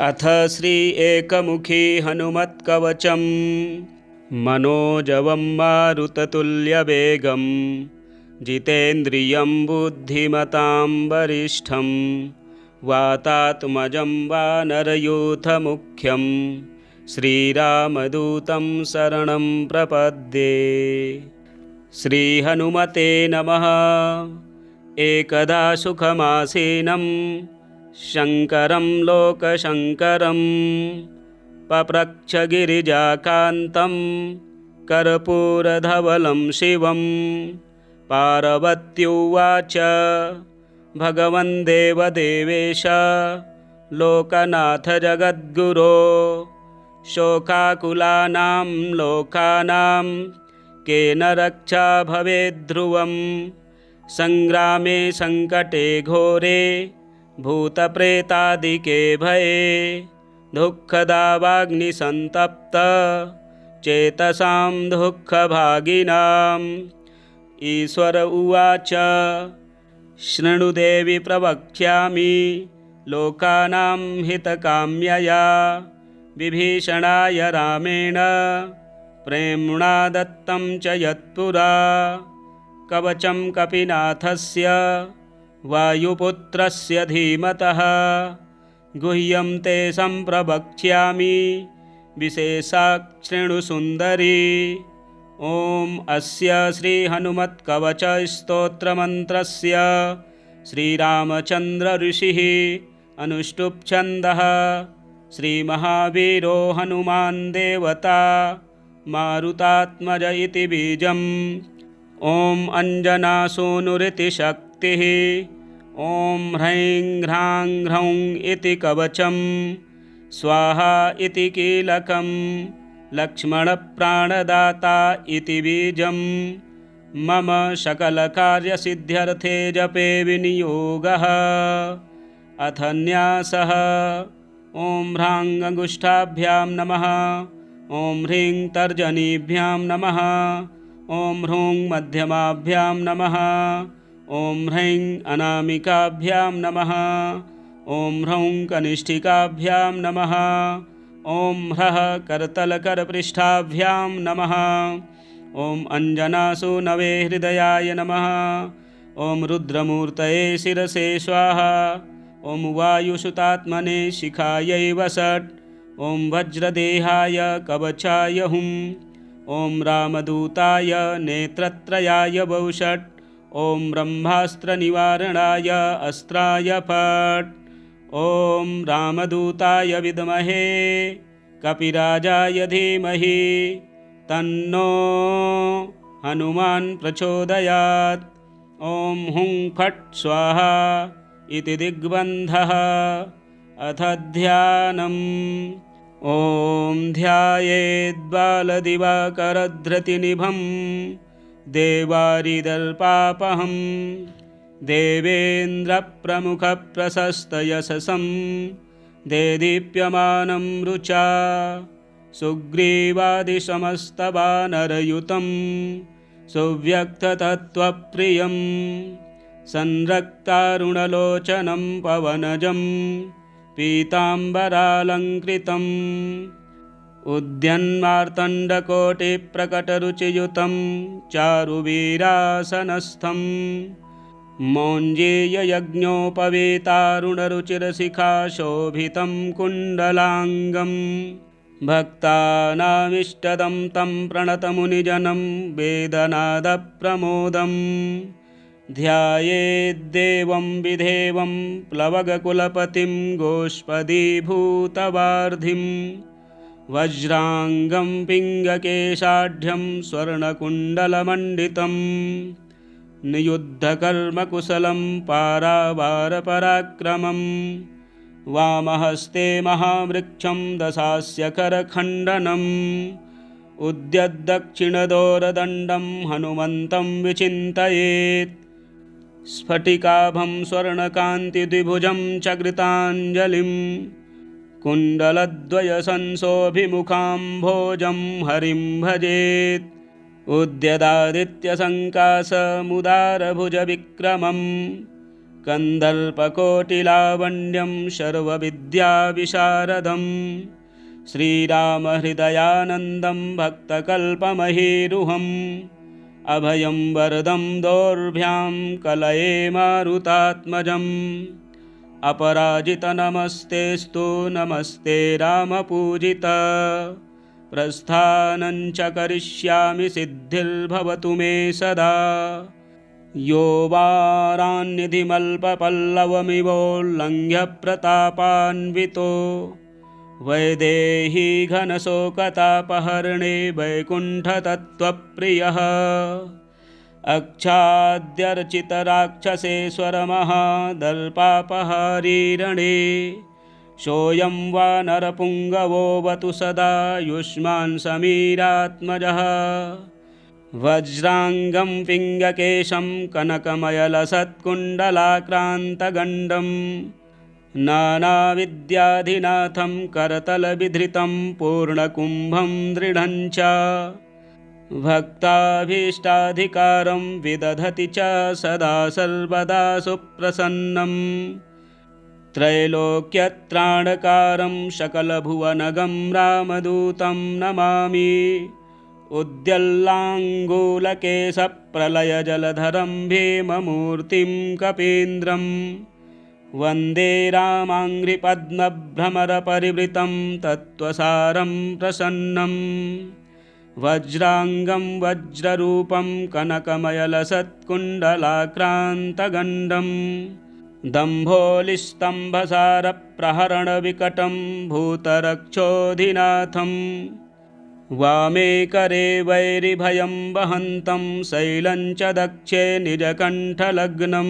अथ श्री एकमुखी हनुमत्कवचं मनोजवं मारुततुल्यवेगं जितेन्द्रियं बुद्धिमतां वरिष्ठं वातात्मजं वानरयूथमुख्यं श्रीरामदूतं शरणं प्रपद्ये। श्रीहनुमते नमः। एकदा सुखमासीनं शङ्करं लोकशङ्करं पप्रच्छ गिरिजाकान्तं कर्पूरधवलं शिवं। पार्वत्युवाच भगवन् देवदेवेश लोकनाथ जगद्गुरो शोकाकुलानां लोकानां केन रक्षा भवेद्ध्रुवं। संग्रामे संकटे घोरे भूतप्रेतादिके भये दुःखदावाग्निसन्तप्त चेतसां दुःखभागिनाम्। ईश्वर उवाच शृणुदेवि प्रवक्ष्यामि लोकानां हितकाम्यया विभीषणाय रामेण प्रेम्णा दत्तं च यत्पुरा कवचं कपिनाथस्य वायुपुत्रस्य धीमतः गुह्यं ते सम्प्रवक्ष्यामि विशेषात् शृणु सुन्दरी। ॐ अस्य श्रीहनुमत्कवचस्तोत्रमन्त्रस्य श्रीरामचन्द्र ऋषिः अनुष्टुप् छन्दः। श्रीमहावीरो हनुमान् देवता मारुतात्मज इति बीजम्। ॐ अञ्जनासूनुरिति शक्तिः। ॐ ह्रैं ह्रां ह्रौं इति कवचं। स्वाहा इति कीलकं। लक्ष्मणप्राणदाता इति बीजं। मम सकलकार्यसिद्ध्यर्थे जपे विनियोगः। अथ न्यासः। ॐ ह्रां अङ्गुष्ठाभ्यां नमः। ॐ ह्रीं तर्जनीभ्यां नमः। ॐ ह्रूं मध्यमाभ्यां नमः। ॐ ह्रैं अनामिकाभ्यां नमः। ॐ ह्रौं कनिष्ठिकाभ्यां नमः। ॐ ह्रः करतलकरपृष्ठाभ्यां नमः। ॐ अञ्जनासूनवे हृदयाय नमः। ॐ रुद्रमूर्तये शिरसे स्वाहा। ॐ वायुसुतात्मने शिखायै वषट्। ॐ वज्रदेहाय कवचाय हुम्। ॐ रामदूताय नेत्रत्रयाय वौषट्। ॐ ब्रह्मास्त्रनिवारणाय अस्त्राय फट्। ॐ रामदूताय विद्महे कपिराजाय धीमहि तन्नो हनुमान् प्रचोदयात्। ॐ हुं फट् स्वाहा इति दिग्बन्धः। अथ ध्यानम्। ॐ ध्यायेद्बालदिवाकरधृतिनिभं देवारिदर्पापहं देवेन्द्रप्रमुखप्रशस्तयशसं देदीप्यमानं रुचा सुग्रीवादिसमस्तवानरयुतं सुव्यक्ततत्त्वप्रियं संरक्तारुणलोचनं पवनजं पीताम्बरालङ्कृतम् उद्यन्मार्तण्डकोटिप्रकटरुचियुतं चारुवीरासनस्थं मौञ्जीययज्ञोपवीतारुणरुचिरशिखाशोभितं कुण्डलाङ्गं भक्तानामिष्टदं तं प्रणतमुनिजनं वेदनादप्रमोदं ध्यायेद्देवं विधेवं प्लवगकुलपतिं गोष्पदीभूतवार्धिं वज्राङ्गं पिङ्गकेशाढ्यं स्वर्णकुण्डलमण्डितं नियुद्धकर्मकुशलं पारावारपराक्रमं वामहस्ते महावृक्षं दशास्यकरखण्डनम् उद्यद्दक्षिणदोरदण्डं हनुमन्तं विचिन्तयेत् स्फटिकाभं स्वर्णकान्तिद्विभुजं च कृताञ्जलिं कुण्डलद्वयसंशोभिमुखाम्भोजं हरिं भजेत् उद्यदादित्यसङ्काशमुदारभुजविक्रमं कन्दर्पकोटिलावण्यं सर्वविद्याविशारदं श्रीरामहृदयानन्दं भक्तकल्पमहीरुहम् अभयं वरदं दोर्भ्यां कलये मारुतात्मजम् अपराजितनमस्तेऽस्तु नमस्ते रामपूजित प्रस्थानञ्च करिष्यामि सिद्धिर्भवतु मे सदा यो वारान्निधिमल्पपल्लवमिवोल्लङ्घ्य प्रतापान्वितो वैदेही घनशोकतापहर्णे वैकुण्ठतत्त्वप्रियः अक्षाद्यर्चितराक्षसेश्वरमहादर्पापहारी सोऽयं वानरपुङ्गवोऽवतु सदा युष्मान् समीरात्मजः वज्राङ्गं पिङ्गकेशं कनकमयलसत्कुण्डलाक्रान्तगण्डं नानाविद्याधिनाथं करतलविधृतं पूर्णकुम्भं दृढं च भक्ताभीष्टाधिकारं विदधति च सदा सर्वदा सुप्रसन्नं त्रैलोक्यत्राणकारं सकलभुवनगं रामदूतं नमामि उद्यल्लाङ्गूलकेशप्रलयजलधरं भीममूर्तिं कपीन्द्रं वन्दे रामाङ्घ्रिपद्मभ्रमरपरिवृतं तत्त्वसारं प्रसन्नं वज्राङ्गं वज्ररूपं कनकमयलसत्कुण्डलाक्रान्तगण्डं दम्भोलिस्तम्भसारप्रहरणविकटं भूतरक्षोऽधिनाथं वामे करे वैरिभयं वहन्तं शैलं च दक्षे निजकण्ठलग्नं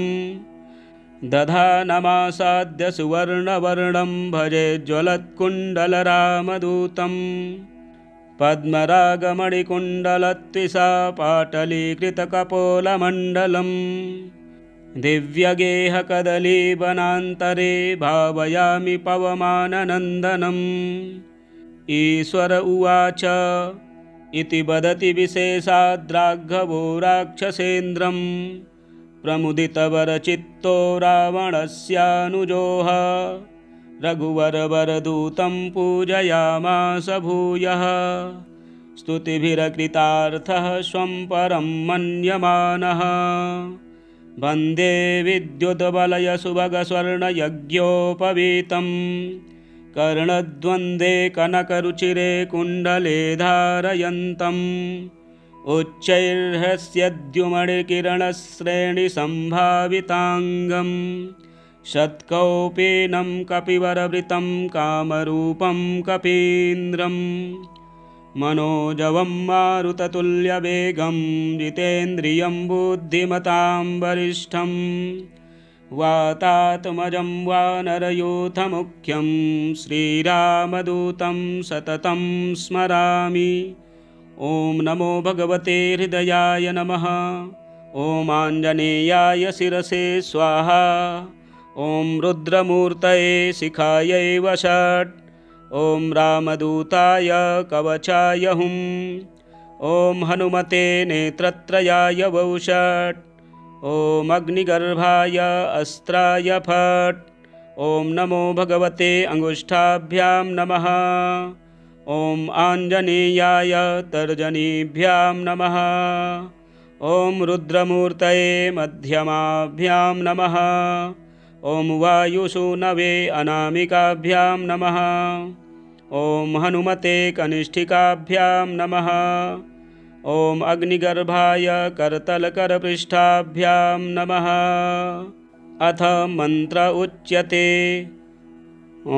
दधानमासाद्य सुवर्णवर्णं भजे ज्वलत्कुण्डलरामदूतं पद्मरागमणिकुण्डलत्विषा पाटलीकृतकपोलमण्डलं दिव्यगेहकदलीवनान्तरे भावयामि पवमाननन्दनम् ईश्वर उवाच इति वदति विशेषाद्राघवो राक्षसेन्द्रं प्रमुदितवरचित्तो रावणस्यानुजोः रघुवरवरदूतं पूजयामास भूयः स्तुतिभिरकृतार्थः स्वं परं मन्यमानः वन्दे विद्युद्वलयसुभगस्वर्णयज्ञोपवीतं कर्णद्वन्द्वे कनकरुचिरे कुण्डले धारयन्तम् उच्चैर्हस्यद्युमणिकिरणश्रेणिसम्भाविताङ्गं शत्कौपीनं कपिवरवृतं कामरूपं कपीन्द्रं मनोजवं मारुततुल्यवेगं जितेन्द्रियं बुद्धिमतां वरिष्ठं वातात्मजं वानरयूथमुख्यं श्रीरामदूतं सततं स्मरामि। ॐ नमो भगवते हृदयाय नमः। ॐ आञ्जनेयाय शिरसे स्वाहा। ॐ रुद्रमूर्तये शिखायै वषट्। ॐ रामदूताय कवचाय हुं। ॐ हनुमते नेत्रत्रयाय वौषट्। ॐ अग्निगर्भाय अस्त्राय फट्। ॐ नमो भगवते अंगुष्ठाभ्यां नमः। ॐ आञ्जनेयाय तर्जनीभ्यां नमः। ॐ रुद्रमूर्तये मध्यमाभ्यां नमः। ॐ वायुसूनवे अनामिकाभ्यां नमः। ॐ हनुमते कनिष्ठिकाभ्यां नमः। ॐ अग्निगर्भाय करतलकरपृष्ठाभ्यां नमः। अथ मंत्र उच्यते। ॐ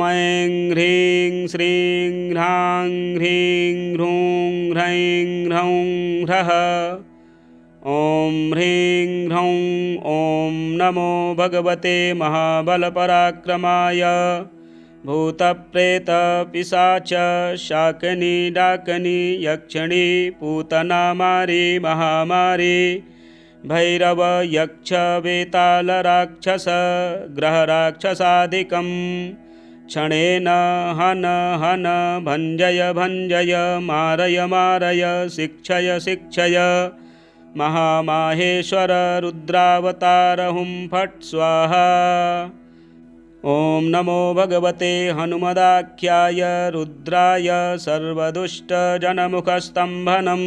ऐं ह्रीं श्रीं ह्रां ह्रीं ह्रूं ह्रैं ह्रौं ह्रः। ॐ ह्रीं ह्रौं ॐ नमो भगवते महाबलपराक्रमाय भूतप्रेतपिशाच शाकिनी डाकिनी यक्षिणी पूतना मारी महामारी भैरव यक्ष वेताल राक्षस ग्रहराक्षसादिकं क्षणेन हन हन भञ्जय भञ्जय मारय मारय शिक्षय शिक्षय महामाहेश्वर रुद्रावतार हुं फट् स्वाहा। ॐ नमो भगवते हनुमदाख्याय रुद्राय सर्वदुष्टजनमुखस्तम्भनं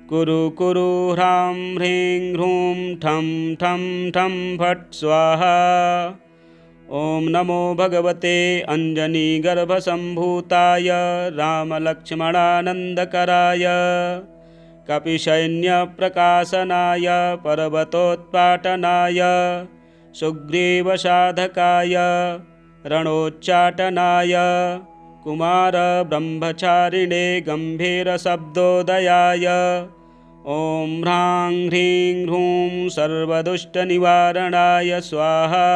कुरु कुरु ह्रां ह्रीं ह्रूं ठं ठं ठं फट् स्वाहा। ॐ नमो भगवते अञ्जनीगर्भसम्भूताय रामलक्ष्मणानन्दकराय कपिसैन्यप्रकाशनाय पर्वतोत्पाटनाय सुग्रीवसाधकाय रणोच्चाटनाय कुमारब्रह्मचारिणे गम्भीरशब्दोदयाय ॐ ह्रां ह्रीं ह्रूं सर्वदुष्टनिवारणाय स्वाहा।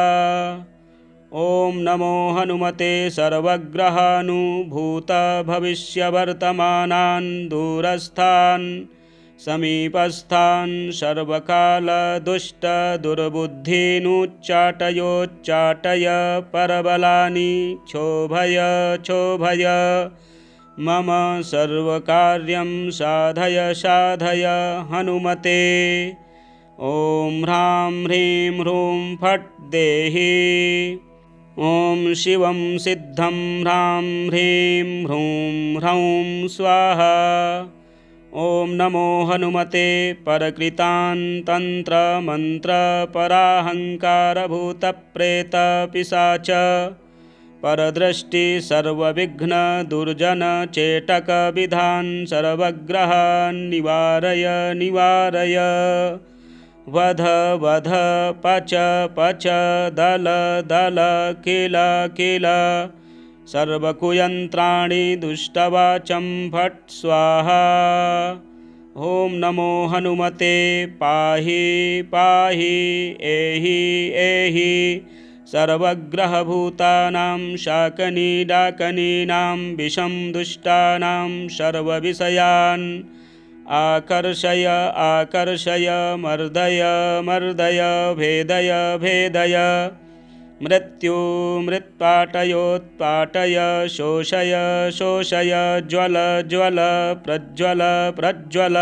ॐ नमो हनुमते सर्वग्रहानुभूतभविष्यवर्तमानान् दूरस्थान् समीपस्थान् सर्वकालदुष्टदुर्बुद्धीनुच्चाटयोच्चाटय परबलानि क्षोभय क्षोभय मम सर्वकार्यं साधय साधय हनुमते। ॐ ह्रां ह्रीं ह्रूं फट् देहि। ॐ शिवं सिद्धं ह्रां ह्रीं ह्रूं ह्रौं स्वाहा। ॐ नमो हनुमते परकृतान् तन्त्रमन्त्रपराहङ्कारभूतप्रेतपिशाच परदृष्टि सर्वविघ्नदुर्जनचेटकविधान् सर्वग्रहान् निवारय निवारय। वध वध पच पच दल दल किल किल सर्वकुयन्त्राणि दुष्टवाचं फट् स्वाहा। ॐ नमो हनुमते पाहि पाहि एहि एहि सर्वग्रहभूतानां शाकनिडाकनीनां विषं दुष्टानां सर्वविषयान् आकर्षय आकर्षय मर्दय मर्दय भेदय भेदय मृत्यु मृत्पाटयोत्पाटय शोषय शोषय ज्वल ज्वल प्रज्वल प्रज्वल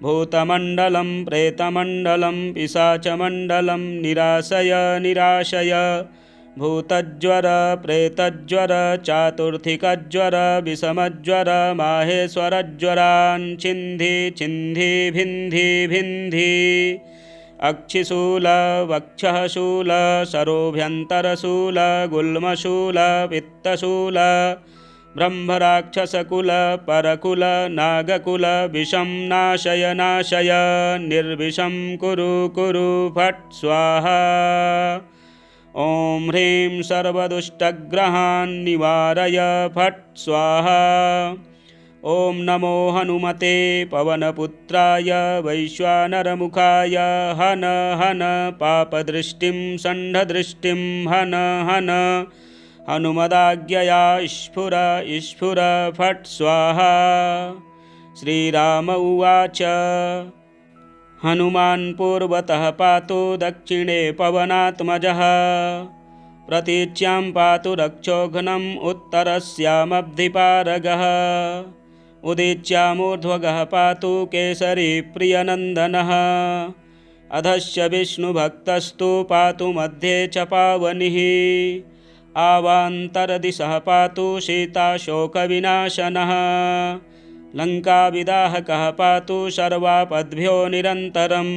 भूतमण्डलं प्रेतमण्डलं पिशाचमण्डलं निराशय निराशय भूतज्वर प्रेतज्वर चातुर्थिकज्वर विषमज्वर माहेश्वरज्वरान् छिन्धि छिन्धि भिन्धि भिन्धि अक्षिशूल वक्षःशूल सरोभ्यन्तरशूल गुल्मशूल पित्तशूल ब्रह्मराक्षसकुल परकुल नागकुल विषं नाशय नाशय निर्विषं कुरु कुरु फट् स्वाहा। ॐ ह्रीं सर्वदुष्टग्रहान् निवारय फट् स्वाहा। ॐ नमो हनुमते पवनपुत्राय वैश्वानरमुखाय हन हन पापदृष्टिं षण्ढदृष्टिं हन हन हनुमदाज्ञया स्फुर स्फुर फट् स्वाहा। श्रीराम उवाच हनुमान् पूर्वतः पातु दक्षिणे पवनात्मजः प्रतीच्यां पातु रक्षोघ्नम् उत्तरस्यामब्धिपारगः उदीच्यामूर्ध्वगः पातु केसरी प्रियनन्दनः अधश्च विष्णुभक्तस्तु पातु मध्ये च पावनिः आवान्तरदिशः पातु सीताशोकविनाशनः लङ्काविदाहकः पातु सर्वापद्भ्यो निरन्तरम्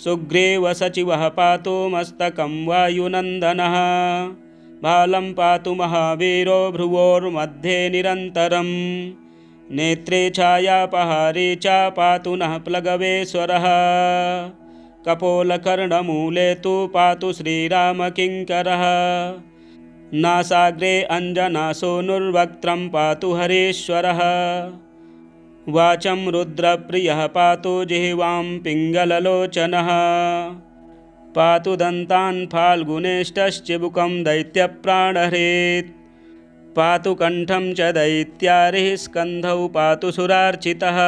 सुग्रीवसचिवः पातु मस्तकं वायुनन्दनः बालं पातु महावीरो भ्रुवोर्मध्ये निरन्तरम् नेत्रे छायापहारे च पातु नः प्लगवेश्वरः कपोलकर्णमूले तु पातु श्रीरामकिङ्करः नासाग्रे अञ्जनासूनुर्वक्त्रं पातु हरीश्वरः वाचं रुद्रप्रियः पातु जिह्वां पिङ्गललोचनः पातु दन्तान् फाल्गुनेष्टश्चिबुकं दैत्यप्राणहरेत् पातु कण्ठं च दैत्यारिः स्कन्धौ पातु सुरार्चितः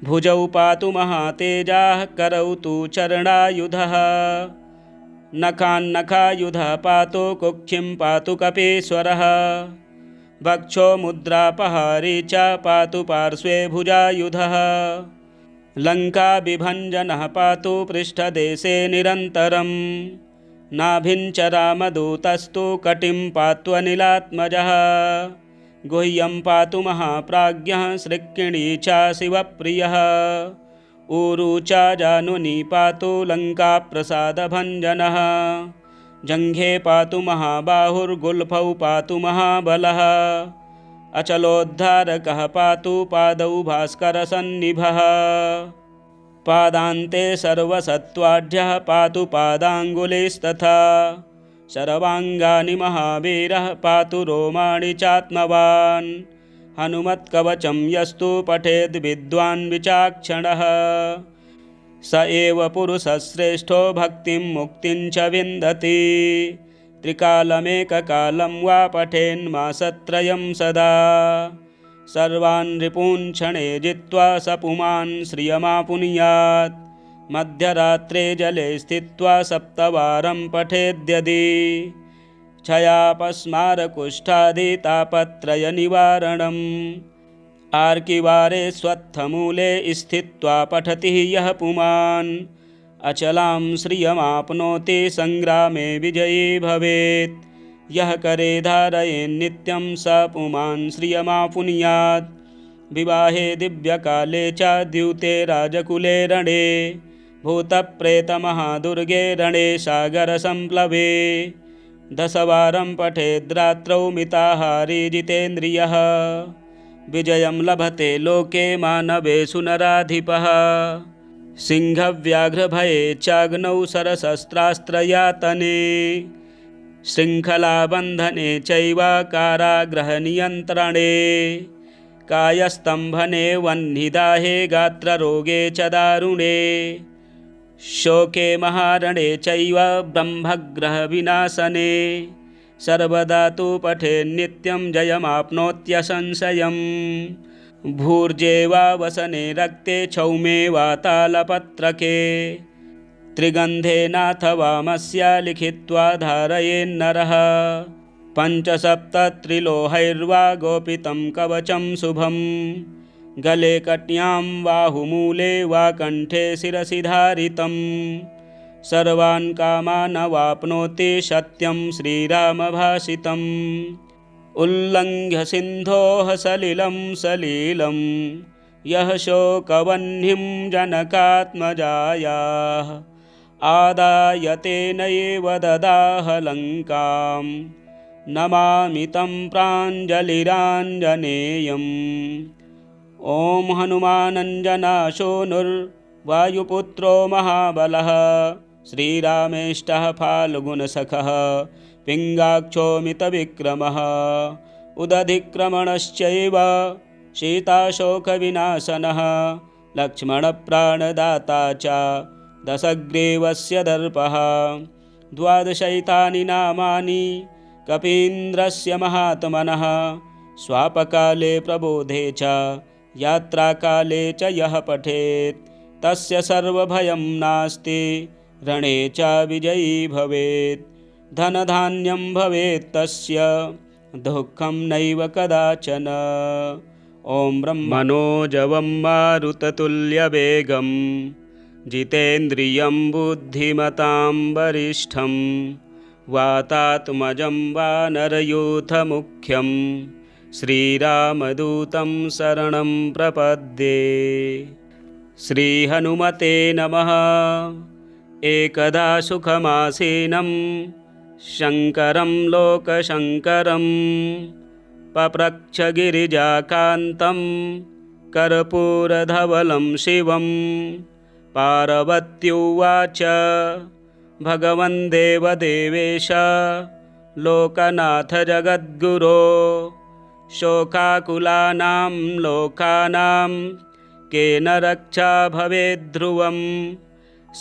भुजौ पातु महातेजाः करौ तु चरणायुधः नखान्नखायुधः पातु कुक्षिं पातु कपीश्वरः वक्षो मुद्रापहारी च पातु पार्श्वे भुजायुधः लङ्काभिभञ्जनः पातु पृष्ठदेशे निरन्तरं नाभिञ्च रामदूतस्तु कटिं पात्वनिलात्मजः गुह्यं पातु महाप्राज्ञः सृक्किणी च शिवप्रियः ऊरू च जानुनी पातु लङ्काप्रसादभञ्जनः जङ्घे पातु महाबाहुर्गुल्फौ पातु महाबलः अचलोद्धारकः पातु पादौ भास्करसन्निभः पादान्ते सर्वसत्त्वाढ्यः पातु पादाङ्गुलीस्तथा सर्वाङ्गानि महावीरः पातु रोमाणि चात्मवान् हनुमत्कवचं यस्तु पठेद् विद्वान् विचाक्षणः स एव पुरुषश्रेष्ठो भक्तिं मुक्तिं च विन्दति त्रिकालमेककालं वा पठेन्मासत्रयं सदा सर्वान् रिपून् क्षणे जित्वा स पुमान् श्रियमापुनुयात् मध्यरात्रे जले स्थित्वा सप्तवारं पठेद्यदि क्षयापस्मारकुष्ठादितापत्रयनिवारणम् आर्किवारे स्वत्थमूले स्थित्वा पठति यः पुमान् अचलां श्रियमाप्नोति संग्रामे विजयी भवेत् यः करे धारयेन्नित्यं स पुमान् श्रियमापुनुयात् विवाहे दिव्यकाले च द्यूते राजकुले रणे भूतप्रेतमहादुर्गे रणे सागरसम्प्लवे 10 वारं पठेद्रात्रौ मिताहारी जितेन्द्रियः विजयं लभते लोके मानवेषु नराधिपः सिंहव्याघ्रभये चाग्नौ सरशस्त्रास्त्रयातने शृङ्खलाबन्धने चैव कारागृहनियन्त्रणे कायस्तम्भने वह्निदाहे गात्ररोगे च दारुणे शोके महारणे चैव ब्रह्मग्रहविनाशने सर्वदा तु पठेन्नित्यं जयमाप्नोत्यसंशयम् भूर्जे वा वसने रक्ते क्षौमे वा तालपत्रके त्रिगन्धेनाथवामस्य लिखित्वा धारयेन्नरः 5-7 गोपितं कवचं शुभं गले कट्यां बाहुमूले वा कण्ठे शिरसि धारितं सर्वान् कामान् वाप्नोति सत्यं श्रीरामभाषितम् उल्लङ्घ्य सिन्धोः सलिलं सलीलं यः शोकवह्निं जनकात्मजायाः आदाय तेनैव ददाह लङ्कां नमामि तं प्राञ्जलिराञ्जनेयम् ॐ हनुमानञ्जनाशोनुर्वायुपुत्रो महाबलः श्रीरामेष्टः फाल्गुनसखः पिङ्गाक्षोमितविक्रमः उदधिक्रमणश्चैव सीताशोकविनाशनः लक्ष्मणप्राणदाता च दशग्रीवस्य दर्पः 12 नामानि कपीन्द्रस्य महात्मनः स्वापकाले प्रबोधे च यात्राकाले च यः पठेत् तस्य सर्वभयं नास्ति रणे च विजयी भवेत् धनधान्यं भवेत् तस्य दुःखं नैव कदाचन ॐ ब्रह्मणोजवं मारुततुल्यवेगं जितेन्द्रियं बुद्धिमतां वरिष्ठं वातात्मजं वानरयूथमुख्यं श्रीरामदूतं शरणं प्रपद्ये। श्रीहनुमते नमः। एकदा सुखमासीनं शङ्करं लोकशङ्करं पप्रच्छ गिरिजाकान्तं कर्पूरधवलं शिवं पार्वत्युवाच भगवन् देवदेवेश लोकनाथ जगद्गुरो शोकाकुलानां लोकानां केन रक्षा भवेद्ध्रुवं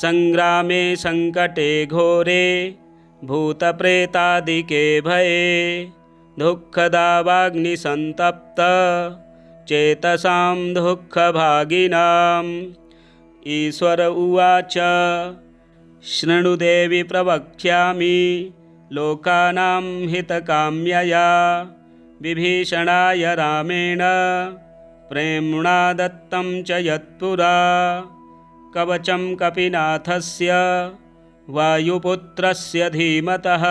संग्रामे संकटे घोरे भूतप्रेतादिके भये दुःखदावाग्निसन्तप्त चेतसां दुःखभागिनाम् ईश्वर उवाच शृणुदेवि प्रवक्ष्यामि लोकानां हितकाम्यया विभीषणाय रामेण प्रेम्णा दत्तं च यत्पुरा कवचं कपिनाथस्य वायुपुत्रस्य धीमतः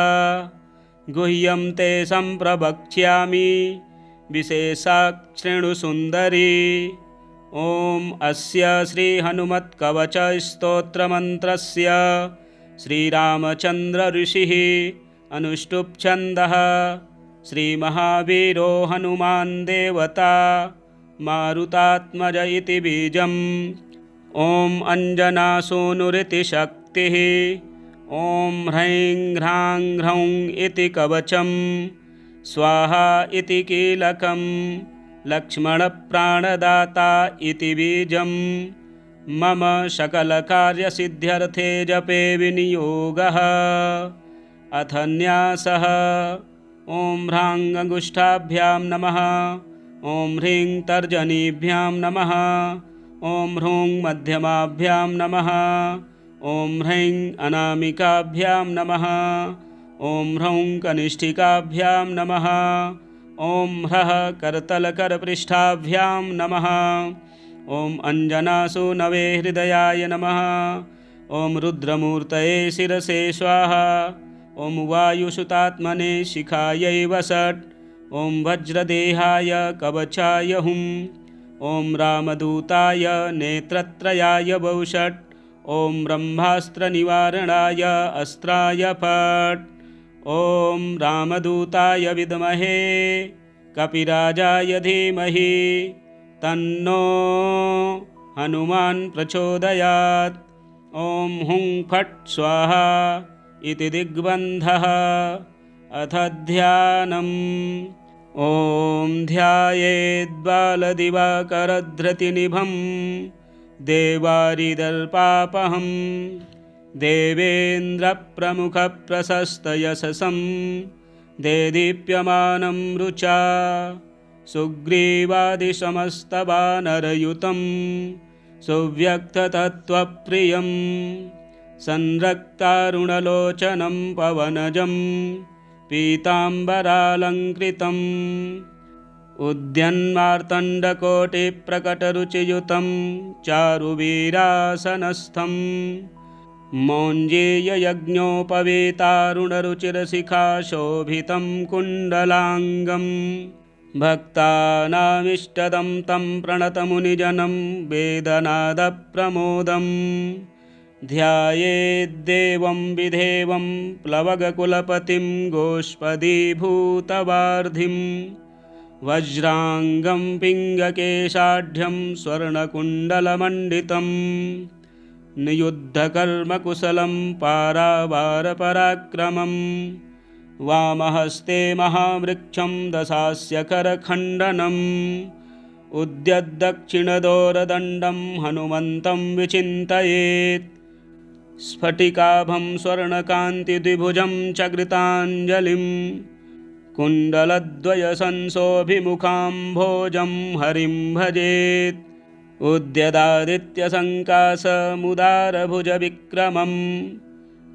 गुह्यं ते सम्प्रवक्ष्यामि विशेषात् शृणु सुन्दरी। ॐ अस्य श्रीहनुमत्कवचस्तोत्रमन्त्रस्य श्रीरामचन्द्र ऋषिः अनुष्टुप् छन्दः श्रीमहावीरो हनुमान् देवता मारुतात्मज इति बीजम्। ॐ अञ्जनासूनुरिति शक्तिः। ॐ ह्रैं ह्रां ह्रौं इति कवचं स्वाहा इति कीलकं लक्ष्मणप्राणदाता इति बीजं मम सकलकार्यसिद्ध्यर्थे जपे विनियोगः। अथ न्यासः। ॐ ह्रां अङ्गुष्ठाभ्यां नमः। ॐ ह्रीं तर्जनीभ्यां नमः। ॐ ह्रूं मध्यमाभ्यां नमः। ॐ ह्रैं अनामिकाभ्यां नमः। ॐ ह्रौं कनिष्ठिकाभ्यां नमः। ॐ ह्रः करतलकरपृष्ठाभ्यां नमः। ॐ अञ्जनासूनवे हृदयाय नमः। ॐ रुद्रमूर्तये शिरसे स्वाहा। ॐ वायुसुतात्मने शिखायै वषट्। ॐ वज्रदेहाय कवचाय हुम्। ॐ रामदूताय नेत्रत्रयाय वौषट्। ॐ ब्रह्मास्त्रनिवारणाय अस्त्राय फट्। ॐ रामदूताय विद्महे कपिराजाय धीमहि तन्नो हनुमान् प्रचोदयात्। ॐ हुं फट् स्वाहा इति दिग्बन्धः। अथ ध्यानम्। ॐ ध्यायेद्बालदिवाकरधृतिनिभं देवारिदल्पापहं देवेन्द्रप्रमुखप्रशस्तयशसं देदीप्यमानं रुचा सुग्रीवादिसमस्तवानरयुतं सुव्यक्ततत्त्वप्रियं संरक्तारुणलोचनं पवनजं पीताम्बरालङ्कृतम् उद्यन्मार्तण्डकोटिप्रकटरुचियुतं चारुवीरासनस्थं मौञ्जीययज्ञोपवीतारुणरुचिरशिखाशोभितं कुण्डलाङ्गं भक्तानामिष्टदं तं प्रणतमुनिजनं वेदनादप्रमोदं ध्यायेद्देवं विधेवं प्लवगकुलपतिं गोष्पदीभूतवार्धिं वज्राङ्गं पिङ्गकेशाढ्यं स्वर्णकुण्डलमण्डितं नियुद्धकर्मकुशलं पारावारपराक्रमं वामहस्ते महावृक्षं दशास्यकरखण्डनम् उद्यद्दक्षिणदोरदण्डं हनुमन्तं विचिन्तयेत् स्फटिकाभं स्वर्णकान्तिद्विभुजं च कृताञ्जलिं कुण्डलद्वयसंशोभिमुखाम्भोजं हरिं भजेत् उद्यदादित्यसङ्कासमुदारभुजविक्रमं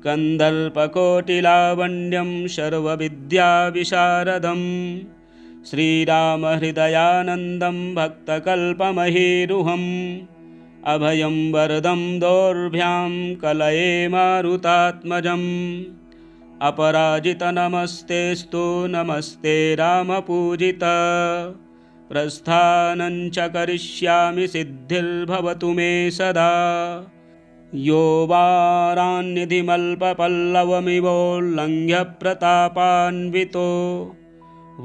कन्दर्पकोटिलावण्यं सर्वविद्याविशारदं श्रीरामहृदयानन्दं भक्तकल्पमहीरुहम् अभयं वरदं दोर्भ्यां कलये मारुतात्मजम् अपराजितनमस्तेऽस्तु नमस्ते रामपूजित प्रस्थानं च करिष्यामि सिद्धिर्भवतु मे सदा यो वारान्निधिमल्पपल्लवमिवोल्लङ्घ्य प्रतापान्वितो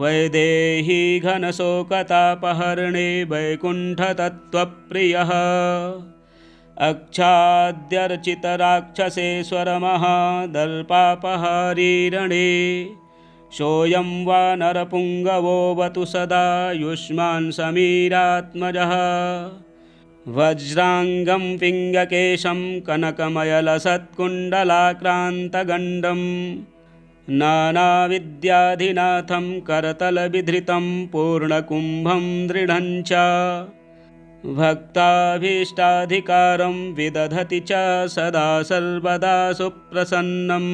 वैदेही घनशोकतापहर्णे वैकुण्ठतत्त्वप्रियः अक्षाद्यर्चितराक्षसेश्वरमहादल्पापहारी सोऽयं वानरपुङ्गवोऽवतु सदा युष्मान् समीरात्मजः वज्राङ्गं पिङ्गकेशं कनकमयलसत्कुण्डलाक्रान्तगण्डं नानाविद्याधिनाथं करतलविधृतं पूर्णकुम्भं दृढं च भक्ताभीष्टाधिकारं विदधति च सदा सर्वदा सुप्रसन्नं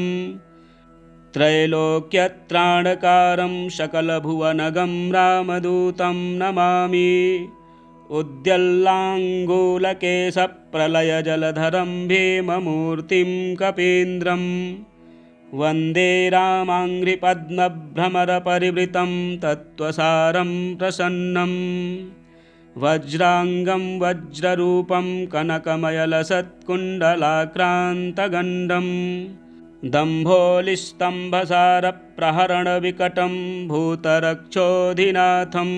त्रैलोक्यत्राणकारं सकलभुवनगं रामदूतं नमामि उद्यल्लाङ्गूलकेशप्रलयजलधरं भीममूर्तिं कपीन्द्रं वन्दे रामाङ्घ्रिपद्मभ्रमरपरिवृतं तत्त्वसारं प्रसन्नं वज्राङ्गं वज्ररूपं कनकमयलसत्कुण्डलाक्रान्तगण्डं दम्भोलिस्तम्भसारप्रहरणविकटं भूतरक्षोधिनाथं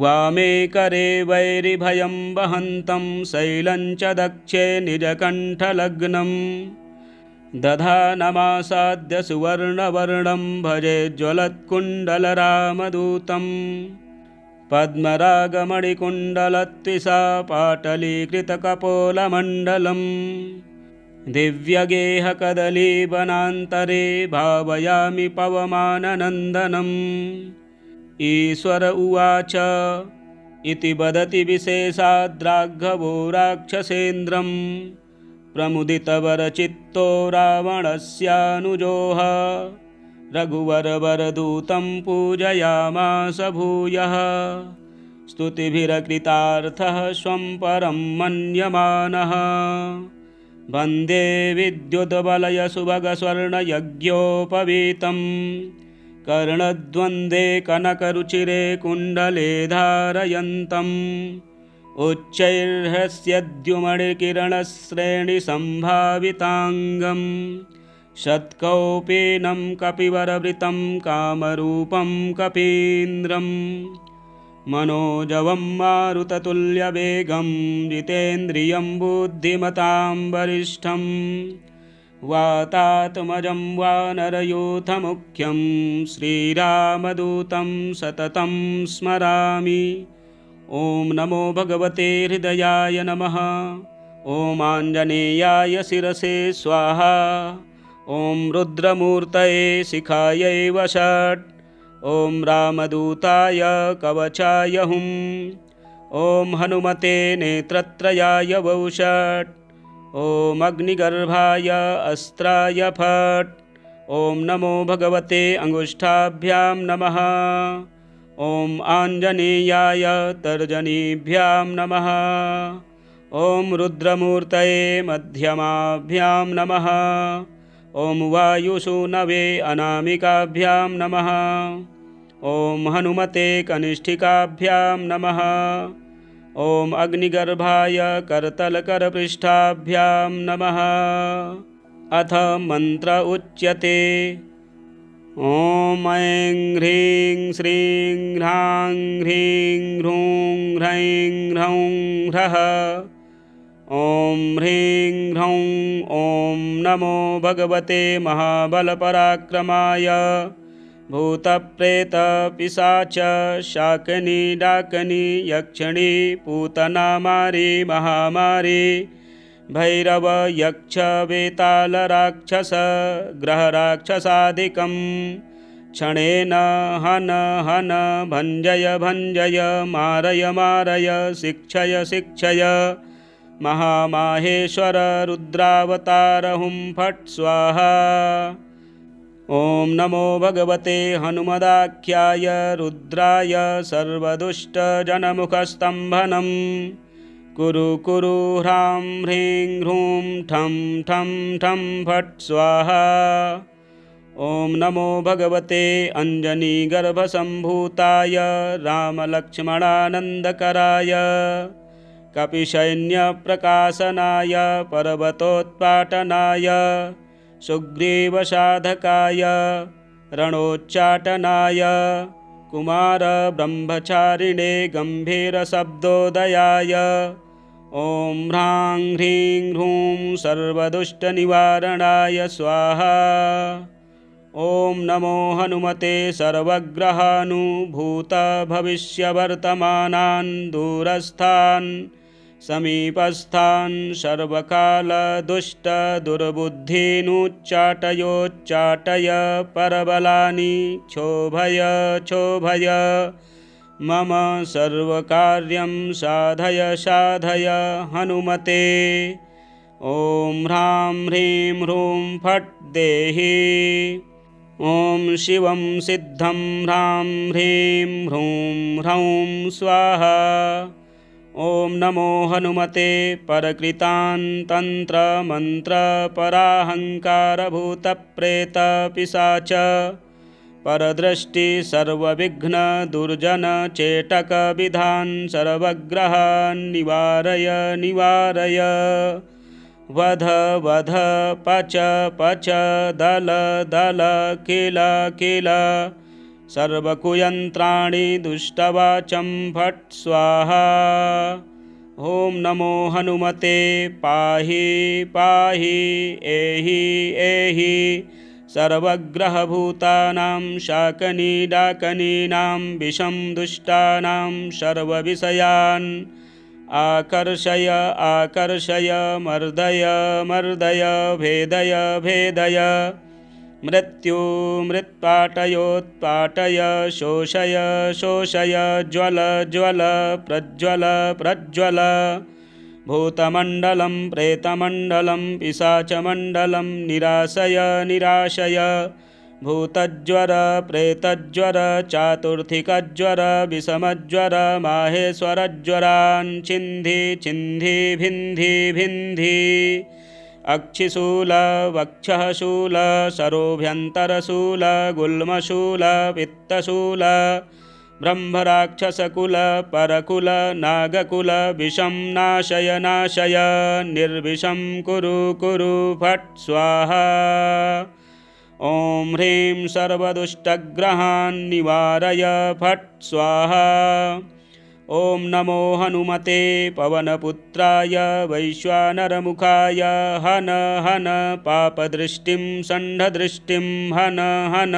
वामे करे वैरिभयं वहन्तं शैलं च दक्षे निजकण्ठलग्नं दधानमासाद्य सुवर्णवर्णं भजे ज्वलत्कुण्डलरामदूतं पद्मरागमणिकुण्डलत्विषा पाटलीकृतकपोलमण्डलं दिव्यगेहकदलीवनान्तरे भावयामि पवमाननन्दनम् ईश्वर उवाच इति वदति विशेषाद्राघवो राक्षसेन्द्रं प्रमुदितवरचित्तो रावणस्यानुजोः रघुवरवरदूतं पूजयामास भूयः स्तुतिभिरकृतार्थः स्वं परं मन्यमानः वन्दे विद्युद्वलयसुभगस्वर्णयज्ञोपवीतं कर्णद्वन्द्वे कनकरुचिरे कुण्डले धारयन्तम् उच्चैर्हस्यद्युमणिकिरणश्रेणिसम्भाविताङ्गं शत्कौपीनं कपिवरवृतं कामरूपं कपीन्द्रं मनोजवं मारुततुल्यवेगं जितेन्द्रियं बुद्धिमतां वरिष्ठं वातात्मजं वानरयूथमुख्यं श्रीरामदूतं सततं स्मरामि। ॐ नमो भगवते हृदयाय नमः। ॐ आञ्जनेयाय शिरसे स्वाहा। ॐ रुद्रमूर्तये शिखायै वषट्। ॐ रामदूताय कवचाय हुं। ॐ हनुमते नेत्रत्रयाय वौषट्। ॐ अग्निगर्भाय अस्त्राय फट्। ॐ नमो भगवते अंगुष्ठाभ्यां नमः। ॐ आञ्जनेयाय तर्जनीभ्यां नमः। ॐ रुद्रमूर्तये मध्यमाभ्यां नमः। ॐ वायुसूनवे अनामिकाभ्यां नमः। ॐ हनुमते कनिष्ठिकाभ्यां नमः। ॐ अग्निगर्भाय करतलकरपृष्ठाभ्यां नमः। अथ मंत्र उच्यते। ॐ ऐं ह्रीं श्रीं ह्रां ह्रीं ह्रूं ह्रैं ह्रौं ह्रः। ॐ ह्रीं ह्रौं ॐ नमो भगवते महाबलपराक्रमाय भूतप्रेतपिशाच शाकिनी डाकिनी यक्षिणी पूतनामारी महामारी भैरव यक्ष वेताल राक्षस ग्रहराक्षसादिकं क्षणेन हन हन भञ्जय भञ्जय मारय मारय शिक्षय शिक्षय महामाहेश्वर रुद्रावतार हुं फट् स्वाहा। ॐ नमो भगवते हनुमदाख्याय रुद्राय सर्वदुष्टजनमुखस्तम्भनं कुरु कुरु ह्रां ह्रीं ह्रूं ठं ठं ठं फट् स्वाहा। ॐ नमो भगवते अञ्जनीगर्भसम्भूताय रामलक्ष्मणानन्दकराय कपिसैन्यप्रकाशनाय पर्वतोत्पाटनाय सुग्रीवसाधकाय रणोच्चाटनाय कुमारब्रह्मचारिणे गम्भीरशब्दोदयाय ॐ ह्रां ह्रीं ह्रूं सर्वदुष्टनिवारणाय स्वाहा। ॐ नमो हनुमते सर्वग्रहानुभूतभविष्यवर्तमानान् दूरस्थान् समीपस्थान् सर्वकालदुष्टदुर्बुद्धीनुच्चाटयोच्चाटय परबलानि क्षोभय क्षोभय मम सर्वकार्यं साधय साधय हनुमते। ॐ ह्रां ह्रीं ह्रूं फट् देहि। ॐ शिवं सिद्धं ह्रां ह्रीं ह्रूं ह्रौं स्वाहा। ॐ नमो हनुमते परकृतान्तन्त्रमन्त्रपराहङ्कारभूतप्रेतपिशाच परदृष्टि सर्वविघ्नदुर्जनचेटकविधान् सर्वग्रहान् निवारय निवारय। वध वध पच पच दल दल किल किल सर्वकुयन्त्राणि दुष्टवाचं फट् स्वाहा। ॐ नमो हनुमते पाहि पाहि एहि एहि सर्वग्रहभूतानां शाकनीडाकनीनां विषं दुष्टानां सर्वविषयान् आकर्षय आकर्षय मर्दय मर्दय भेदय भेदय मृत्यु मृत्पाटयोत्पाटय शोषय शोषय ज्वल ज्वल प्रज्वल प्रज्वल भूतमण्डलं प्रेतमण्डलं पिशाचमण्डलं निराशय निराशय भूतज्वर प्रेतज्वर चातुर्थिकज्वर विषमज्वर माहेश्वरज्वरान् छिन्धि छिन्धि भिन्धि भिन्धि अक्षिशूल वक्षःशूल सरोभ्यन्तरशूल गुल्मशूल पित्तशूल ब्रह्मराक्षसकुल परकुल नागकुल विषं नाशय नाशय निर्विषं कुरु कुरु फट् स्वाहा। ॐ ह्रीं सर्वदुष्टग्रहान् निवारय फट् स्वाहा। ॐ नमो हनुमते पवनपुत्राय वैश्वानरमुखाय हन हन पापदृष्टिं षण्ढदृष्टिं हन हन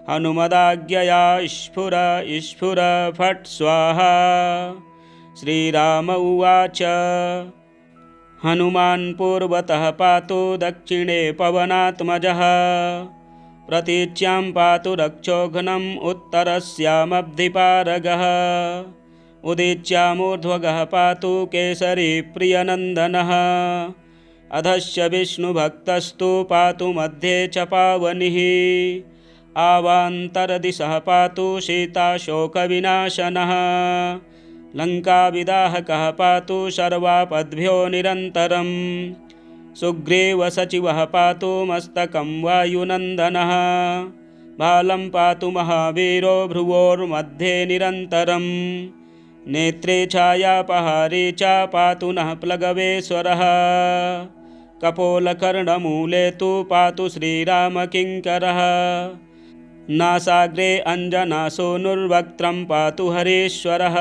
हनुमदाज्ञया स्फुर स्फुर फट् स्वाहा। श्रीराम उवाच हनुमान् पूर्वतः पातु दक्षिणे पवनात्मजः प्रतीच्यां पातु रक्षोघ्नम् उत्तरस्यामब्धिपारगः उदीच्यामूर्ध्वगः पातु केसरी प्रियनन्दनः अधश्च विष्णुभक्तस्तु पातु मध्ये च पावनिः आवान्तरदिशः पातु सीताशोकविनाशनः लङ्काविदाहकः पातु सर्वापद्भ्यो निरन्तरम् सुग्रीवसचिवः पातु मस्तकं वायुनन्दनः बालं पातु महावीरो भ्रुवोर्मध्ये निरन्तरम् नेत्रे छायापहारे च पातु नः प्लगवेश्वरः कपोलकर्णमूले तु पातु श्रीरामकिङ्करः नासाग्रे अञ्जनासूनुर्वक्त्रं पातु हरीश्वरः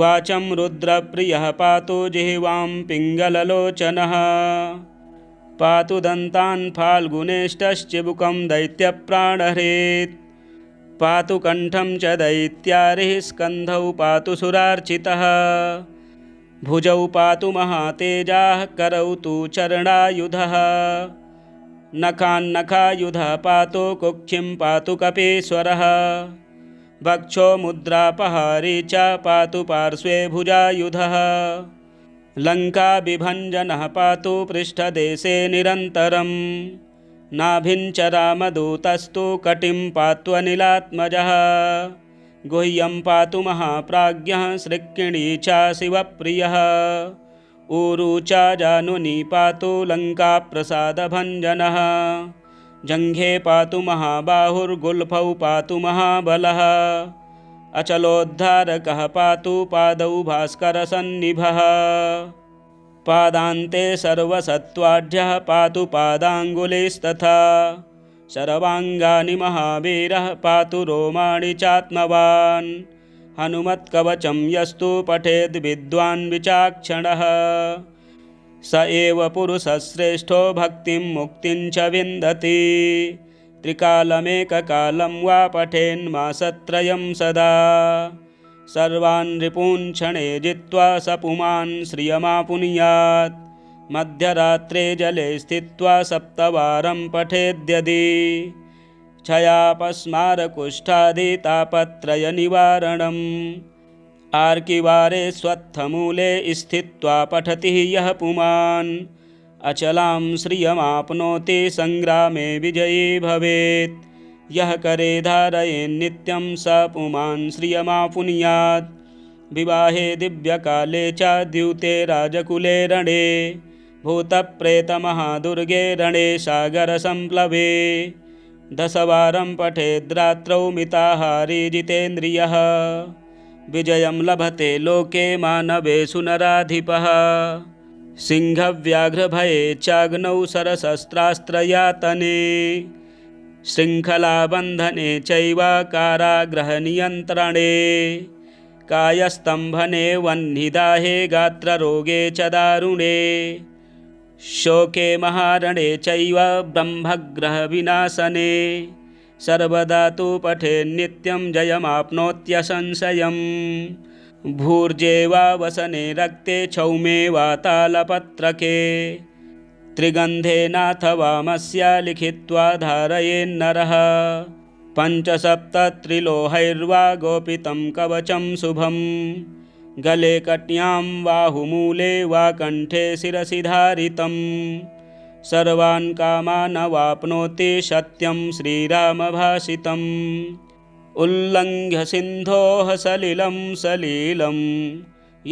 वाचं रुद्रप्रियः पातु जिह्वां पिङ्गललोचनः पातु दन्तान् फाल्गुनेष्टश्चिबुकं दैत्यप्राणहरेत् पातु कण्ठं च दैत्यारिः स्कन्धौ पातु सुरार्चितः भुजौ पातु महातेजाः करौ तु चरणायुधः नखान्नखायुधः पातु कुक्षिं पातु कपीश्वरः वक्षो मुद्रापहारी च पातु पार्श्वे भुजायुधः लङ्काभिभञ्जनः पातु पृष्ठदेशे निरन्तरम् नाभिं च रामदूतस्तु कटिं पात्वनिलात्मजः गुह्यं पातु महाप्राज्ञः सृक्किणी च शिवप्रियः ऊरू च जानुनी पातु लङ्काप्रसादभञ्जनः जङ्घे पातु महाबाहुर्गुल्फौ पातु महाबलः अचलोद्धारकः पातु पादौ भास्करसन्निभः पादान्ते सर्वसत्त्वाढ्यः पातु पादाङ्गुलीस्तथा सर्वाङ्गानि महावीरः पातु रोमाणि चात्मवान् हनुमत्कवचं यस्तु पठेद् विद्वान् विचाक्षणः स एव पुरुषश्रेष्ठो भक्तिं मुक्तिं च विन्दति त्रिकालमेककालं वा पठेन्मासत्रयं सदा सर्वान् रिपून् क्षणे जित्वा स पुमान् श्रियमापुनुयात् मध्यरात्रे जले स्थित्वा सप्तवारं पठेद्यदि क्षयापस्मारकुष्ठादितापत्रयनिवारणम् आर्किवारे स्वत्थमूले स्थित्वा पठति यः पुमान् अचलां श्रियमाप्नोति संग्रामे विजयी भवेत् यः करे धारयेन्नित्यं स पुमान् श्रियमापुनुयात् विवाहे दिव्यकाले च द्यूते राजकुले रणे भूतप्रेतमहादुर्गे रणे सागरसम्प्लवे 10 वारं पठेद्रात्रौ मिताहारी जितेन्द्रियः विजयं लभते लोके मानवेषु नराधिपः सिंहव्याघ्रभये चाग्नौ सरशस्त्रास्त्रयातने शृङ्खलाबन्धने चैव कारागृहनियन्त्रणे कायस्तम्भने वह्निदाहे गात्ररोगे च दारुणे शोके महारणे चैव ब्रह्मग्रहविनाशने सर्वदा तु पठेन्नित्यं जयमाप्नोत्यसंशयम् भूर्जे वा वसने रक्ते क्षौमे वा तालपत्रके त्रिगन्धेनाथवामस्य लिखित्वा धारयेन्नरः 5-7 गोपितं कवचं शुभं गले कट्यां बाहुमूले वा कण्ठे शिरसि धारितं सर्वान् कामान् वाप्नोति सत्यं श्रीरामभाषितम् उल्लङ्घ्य सिन्धोः सलिलं सलीलं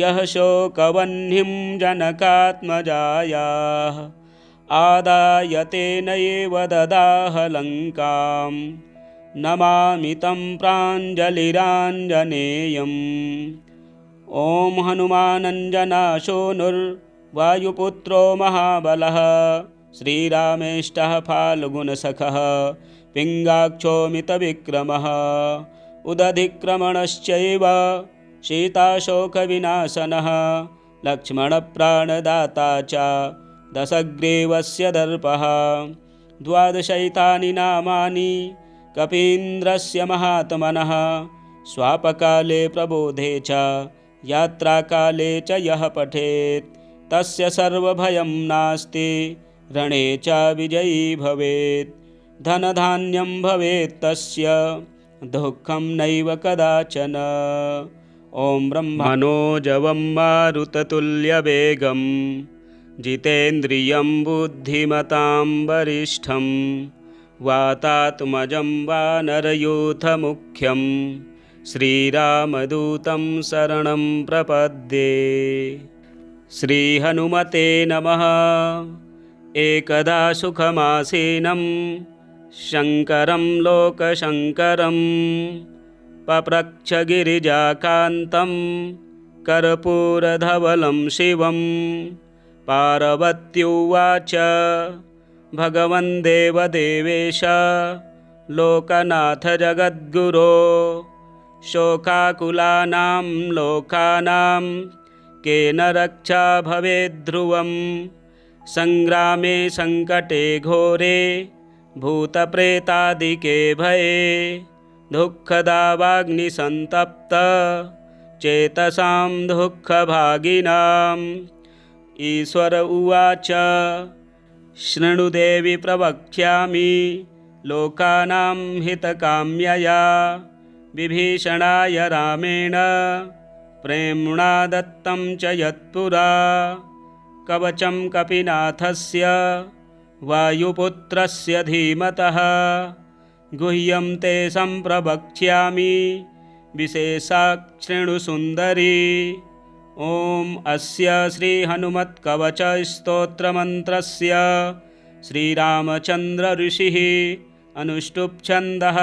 यः शोकवह्निं जनकात्मजायाः आदाय तेन एव ददाह लङ्कां नमामि तं प्राञ्जलिराञ्जनेयम् ॐ हनुमानञ्जनाशोनुर्वायुपुत्रो महाबलः श्रीरामेष्टः फाल्गुनसखः पिङ्गाक्षोमितविक्रमः उदधिक्रमणश्चैव सीताशोकविनाशनः लक्ष्मणप्राणदाता च दशग्रीवस्य दर्पः 12 नामानि कपीन्द्रस्य महात्मनः स्वापकाले प्रबोधे च यात्राकाले च यः पठेत् तस्य सर्वभयं नास्ति रणे च विजयी भवेत् धनधान्यं भवेत् तस्य दुःखं नैव कदाचन ॐ ब्रह्मणोजवं मारुततुल्यवेगं जितेन्द्रियं बुद्धिमतां वरिष्ठं वातात्मजं वानरयूथमुख्यं श्रीरामदूतं शरणं प्रपद्ये। श्रीहनुमते नमः। एकदा सुखमासीनं शङ्करं लोकशङ्करं पप्रच्छ गिरिजाकान्तं कर्पूरधवलं शिवं पार्वत्युवाच भगवन् देवदेवेश लोकनाथ जगद्गुरो शोकाकुलानां लोकानां केन रक्षा भवेद्ध्रुवं संग्रामे संकटे घोरे भूतप्रेतादिके भये दुःखदावाग्निसन्तप्त चेतसां दुःखभागिनाम् ईश्वर उवाच शृणु देवि प्रवक्ष्यामि लोकानां हितकाम्यया विभीषणाय रामेण प्रेम्णा दत्तं च यत्पुरा कवचं कपिनाथस्य वायुपुत्रस्य धीमतः गुह्यं ते सम्प्रवक्ष्यामि विशेषात् शृणु सुन्दरी। ॐ अस्य श्रीहनुमत्कवचस्तोत्रमन्त्रस्य श्रीरामचन्द्र ऋषिः अनुष्टुप्छन्दः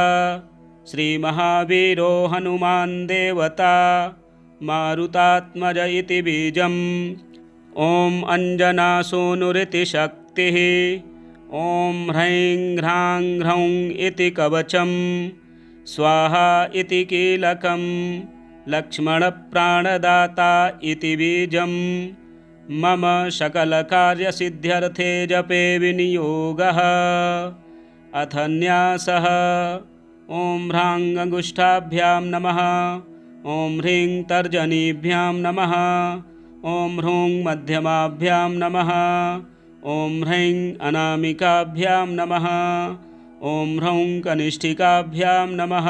श्रीमहावीरो हनुमान् देवता मारुतात्मज इति बीजम्। ॐ अञ्जनासूनुरिति शक्तिः। ॐ ह्रैं ह्रां ह्रौं इति कवचं स्वाहा इति कीलकं लक्ष्मणप्राणदाता इति बीजं मम सकलकार्यसिद्ध्यर्थे जपे विनियोगः। अथ न्यासः। ॐ ह्रां अङ्गुष्ठाभ्यां नमः। ॐ ह्रीं तर्जनीभ्यां नमः। ॐ ह्रूं मध्यमाभ्यां नमः। ॐ ह्रैं अनामिकाभ्यां नमः। ॐ ह्रौं कनिष्ठिकाभ्यां नमः।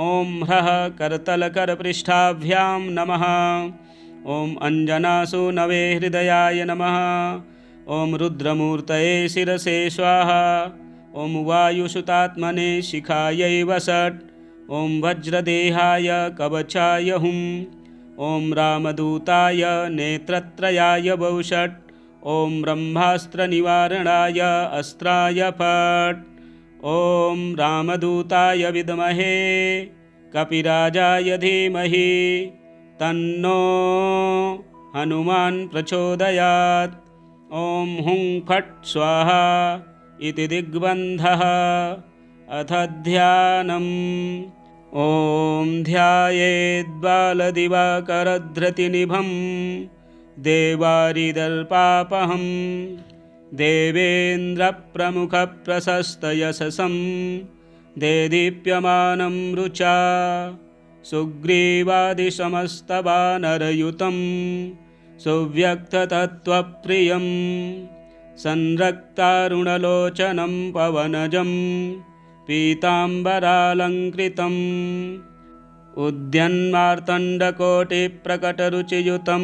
ॐ ह्रः करतलकरपृष्ठाभ्यां नमः। ॐ अञ्जनासूनवे हृदयाय नमः। ॐ रुद्रमूर्तये शिरसे स्वाहा। ॐ वायुसुतात्मने शिखायै वषट्। ॐ वज्रदेहाय कवचाय हुं। ॐ रामदूताय नेत्रत्रयाय वौषट् ॐ ब्रह्मास्त्रनिवारणाय अस्त्राय फट् ॐ रामदूताय विद्महे कपिराजाय धीमहि तन्नो हनुमान् प्रचोदयात्। ॐ हुं फट् स्वाहा इति दिग्बन्धः। अथ ध्यानम्। ॐ ध्यायेद्बालदिवाकरधृतिनिभं देवारिदर्पापहं देवेन्द्रप्रमुखप्रशस्तयशसं देदीप्यमानं रुचा सुग्रीवादिसमस्तवानरयुतं सुव्यक्ततत्त्वप्रियं संरक्तारुणलोचनं पवनजं पीताम्बरालङ्कृतम् उद्यन्मार्तण्डकोटिप्रकटरुचियुतं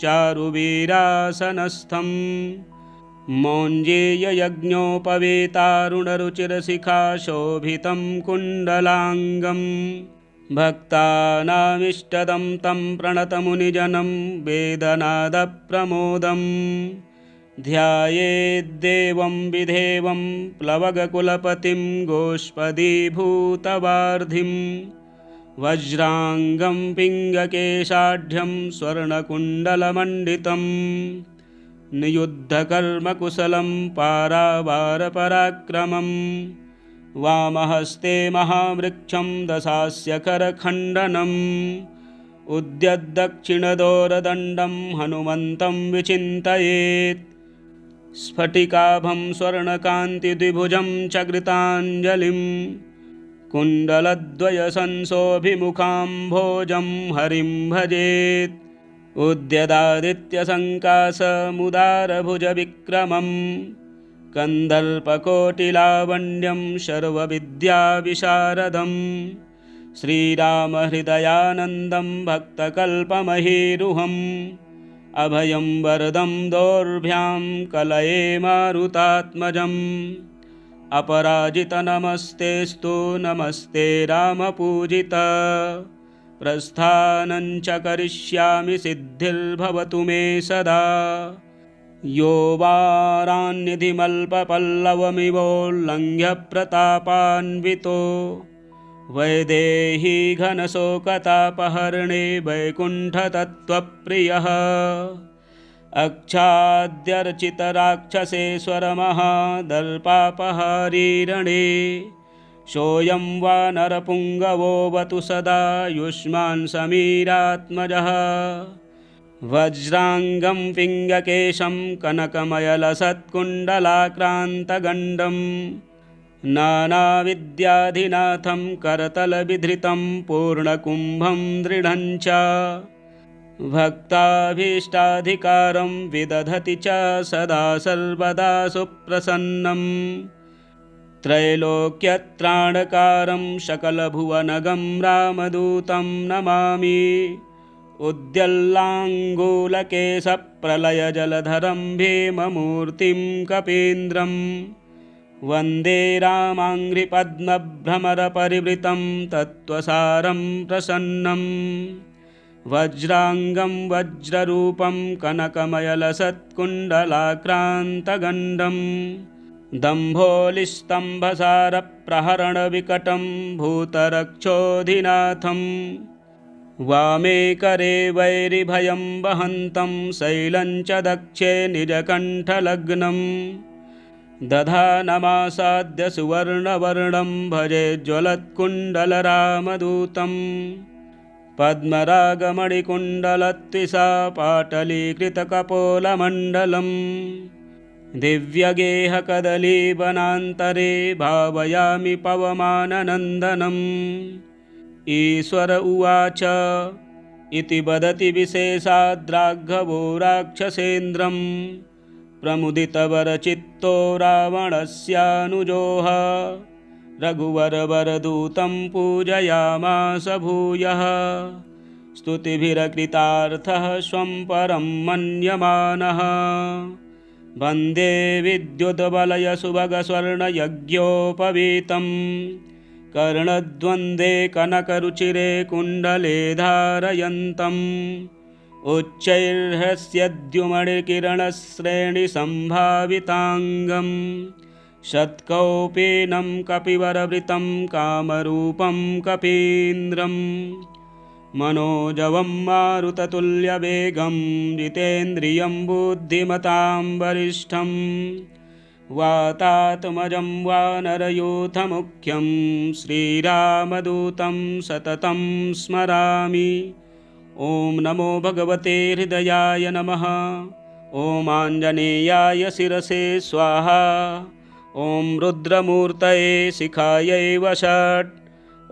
चारुवीरासनस्थं मौञ्जीययज्ञोपवीतारुणरुचिरशिखाशोभितं कुण्डलाङ्गं भक्तानामिष्टदं तं प्रणतमुनिजनं वेदनादप्रमोदम् ध्यायेद्देवं विधेवं प्लवगकुलपतिं गोष्पदीभूतवार्धिं वज्राङ्गं पिङ्गकेशाढ्यं स्वर्णकुण्डलमण्डितं नियुद्धकर्मकुशलं पारावारपराक्रमं वामहस्ते महावृक्षं दशास्यकरखण्डनम् उद्यद्दक्षिणदोरदण्डं हनुमन्तं विचिन्तयेत् स्फटिकाभं स्वर्णकान्तिद्विभुजं च कृताञ्जलिं कुण्डलद्वयसंशोभिमुखाम्भोजं हरिं भजेत् उद्यदादित्यसङ्कासमुदारभुजविक्रमं कन्दर्पकोटिलावण्यं सर्वविद्याविशारदं श्रीरामहृदयानन्दं भक्तकल्पमहीरुहम् अभयं वरदं दोर्भ्यां कलये मारुतात्मजम् अपराजितनमस्तेऽस्तु नमस्ते रामपूजित प्रस्थानं च करिष्यामि सिद्धिर्भवतु मे सदा यो वारान्निधिमल्पपल्लवमिवोल्लङ्घ्य प्रतापान्वितो वैदेही घनशोकतापहरणे वैकुण्ठतत्त्वप्रियः अक्षाद्यर्चितराक्षसेश्वरमहादर्पापहारी सोऽयं वानरपुङ्गवोऽवतु सदा युष्मान् समीरात्मजः वज्राङ्गं पिङ्गकेशं कनकमयलसत्कुण्डलाक्रान्तगण्डं नानाविद्याधिनाथं करतलविधृतं पूर्णकुम्भं दृढं च भक्ताभीष्टाधिकारं विदधति च सदा सर्वदा सुप्रसन्नं त्रैलोक्यत्राणकारं सकलभुवनगं रामदूतं नमामि उद्यल्लाङ्गूलकेशप्रलयजलधरं भीममूर्तिं कपीन्द्रं वन्दे रामाङ्घ्रिपद्मभ्रमरपरिवृतं तत्त्वसारं प्रसन्नं वज्राङ्गं वज्ररूपं कनकमयलसत्कुण्डलाक्रान्तगण्डं दम्भोलिस्तम्भसारप्रहरणविकटं भूतरक्षोधिनाथं वामे करे वैरिभयं वहन्तं शैलं च दक्षे निजकण्ठलग्नं दधानमासाद्य सुवर्णवर्णं भजे ज्वलत्कुण्डलरामदूतं पद्मरागमणिकुण्डलत्विषा पाटलीकृतकपोलमण्डलं दिव्यगेहकदलीवनान्तरे भावयामि पवमाननन्दनम् ईश्वर उवाच इति वदति विशेषाद्राघवो राक्षसेन्द्रं प्रमुदितवरचित्तो रावणस्यानुजोः रघुवरवरदूतं पूजयामास भूयः स्तुतिभिरकृतार्थः स्वं परं मन्यमानः वन्दे विद्युद्वलयसुभगस्वर्णयज्ञोपवीतं कर्णद्वन्द्वे कनकरुचिरे कुण्डले धारयन्तम् उच्चैर्हस्यद्युमणिकिरणश्रेणिसम्भाविताङ्गम् शत्कौपीनं कपिवरवृतं कामरूपं कपीन्द्रम् मनोजवं मारुततुल्यवेगं जितेन्द्रियं बुद्धिमतां वरिष्ठं वातात्मजं वानरयूथमुख्यं श्रीरामदूतं सततं स्मरामि। ॐ नमो भगवते हृदयाय नमः। ॐ आञ्जनेयाय शिरसे स्वाहा। ॐ रुद्रमूर्तये शिखायै वषट्।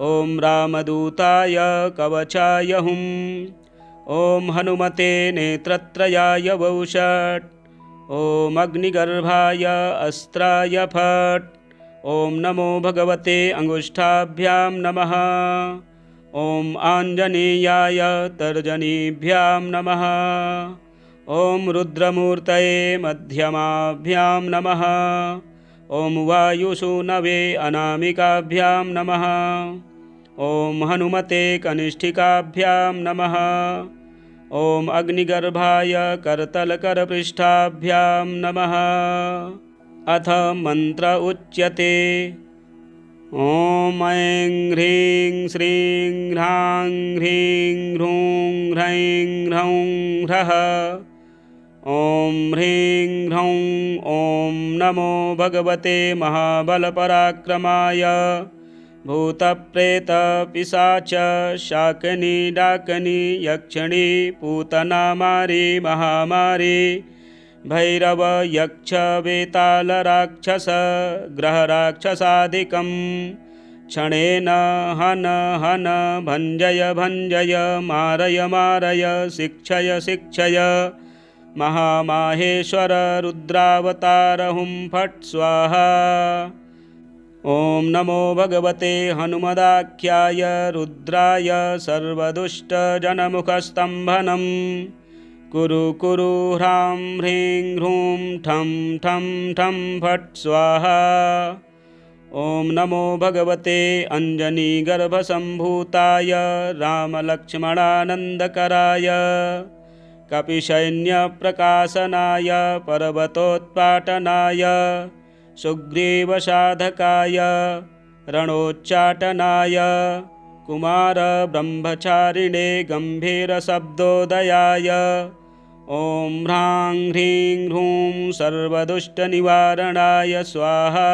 ॐ रामदूताय कवचाय हुं। ॐ हनुमते नेत्रत्रयाय वौषट्। ॐ अग्निगर्भाय अस्त्राय फट्। ॐ नमो भगवते अंगुष्ठाभ्यां नमः। ॐ आञ्जनेयाय तर्जनीभ्यां नमः। ॐ रुद्रमूर्तये मध्यमाभ्यां नमः। ॐ वायुसूनवे अनामिकाभ्यां नमः। ॐ हनुमते कनिष्ठिकाभ्यां नमः। ॐ अग्निगर्भाय करतलकरपृष्ठाभ्यां नमः। अथ मन्त्र उच्यते। ॐ ऐं ह्रीं श्रीं ह्रां ह्रीं ह्रूं ह्रैं ह्रौं ह्रः। ॐ ह्रीं ह्रौं ॐ नमो भगवते महाबलपराक्रमाय भूतप्रेतपिशाच शाकिनी डाकिनी यक्षिणी पूतना मारी महामारी भैरव यक्ष वेताल राक्षस ग्रहराक्षसादिकं क्षणेन हन हन भञ्जय भञ्जय मारय मारय शिक्षय शिक्षय महामाहेश्वर रुद्रावतार हुं फट् स्वाहा। ॐ नमो भगवते हनुमदाख्याय रुद्राय सर्वदुष्टजनमुखस्तम्भनं कुरु कुरु ह्रां ह्रीं ह्रूं ठं ठं ठं फट् स्वाहा। ॐ नमो भगवते अञ्जनीगर्भसम्भूताय रामलक्ष्मणानन्दकराय कपिसैन्यप्रकाशनाय पर्वतोत्पाटनाय सुग्रीवसाधकाय रणोच्चाटनाय कुमारब्रह्मचारिणे गम्भीरशब्दोदयाय ॐ ह्रां ह्रीं ह्रूं सर्वदुष्टनिवारणाय स्वाहा।